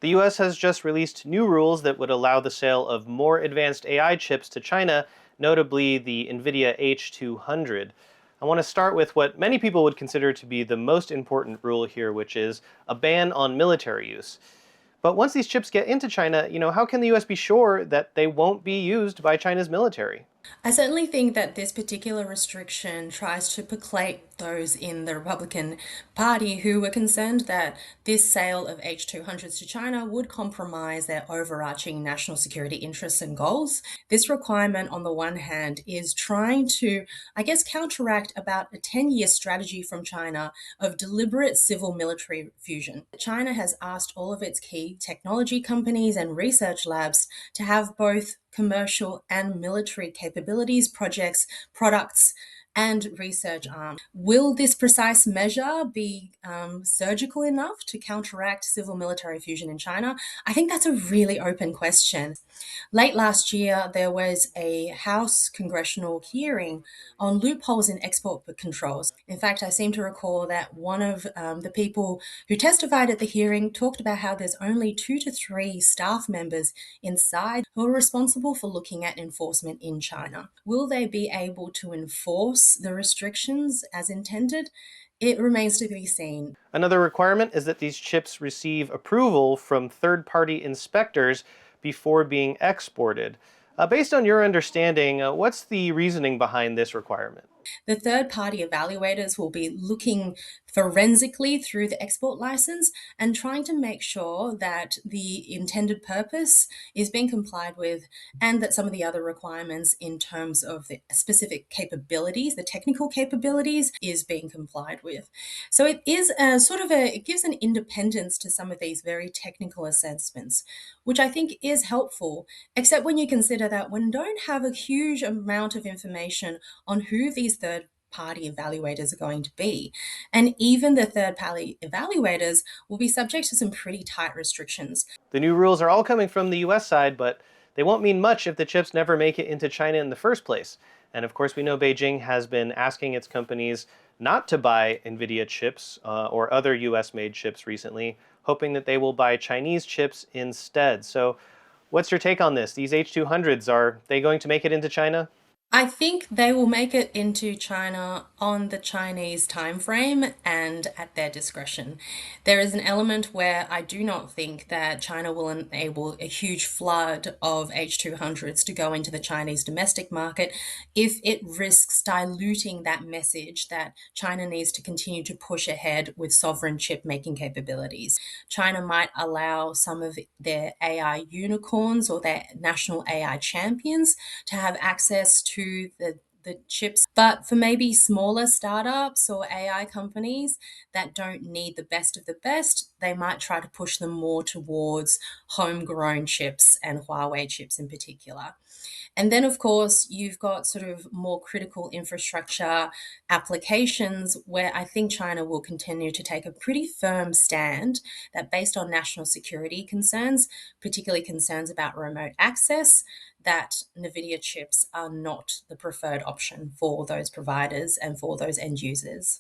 The US has just released new rules that would allow the sale of more advanced AI chips to China, notably the Nvidia H200. I want to start with what many people would consider to be the most important rule here, which is a ban on military use. But once these chips get into China, how can the US be sure that they won't be used by China's military? I certainly think that this particular restriction tries to placate those in the Republican Party who were concerned that this sale of H200s to China would compromise their overarching national security interests and goals. This requirement, on the one hand, is trying to, I guess, counteract about a 10-year strategy from China of deliberate civil military fusion. China has asked all of its key technology companies and research labs to have both commercial and military capabilities, projects, products, and research arms. Will this precise measure be surgical enough to counteract civil military fusion in China? I think that's a really open question. Late last year, there was a House congressional hearing on loopholes in export controls. In fact, I seem to recall that one of the people who testified at the hearing talked about how there's only 2 to 3 staff members inside who are responsible for looking at enforcement in China. Will they be able to enforce the restrictions as intended? It remains to be seen. Another requirement is that these chips receive approval from third party inspectors before being exported. Based on your understanding, what's the reasoning behind this requirement? The third party evaluators will be looking forensically through the export license and trying to make sure that the intended purpose is being complied with and that some of the other requirements in terms of the specific capabilities, the technical capabilities, is being complied with. So it is a sort of it gives an independence to some of these very technical assessments, which I think is helpful, except when you consider that when you don't have a huge amount of information on who these third party evaluators are going to be. And even the third party evaluators will be subject to some pretty tight restrictions. The new rules are all coming from the US side, but they won't mean much if the chips never make it into China in the first place. And of course, we know Beijing has been asking its companies not to buy Nvidia chips or other US made chips recently, hoping that they will buy Chinese chips instead. So, what's your take on this? These H200s, are they going to make it into China? I think they will make it into China on the Chinese timeframe and at their discretion. There is an element where I do not think that China will enable a huge flood of H200s to go into the Chinese domestic market if it risks diluting that message that China needs to continue to push ahead with sovereign chip making capabilities. China might allow some of their AI unicorns or their national AI champions to have access to the chips. But for maybe smaller startups or AI companies that don't need the best of the best, they might try to push them more towards homegrown chips and Huawei chips in particular. And then, of course, you've got sort of more critical infrastructure applications where I think China will continue to take a pretty firm stand that, based on national security concerns, particularly concerns about remote access, that NVIDIA chips are not the preferred option for those providers and for those end users.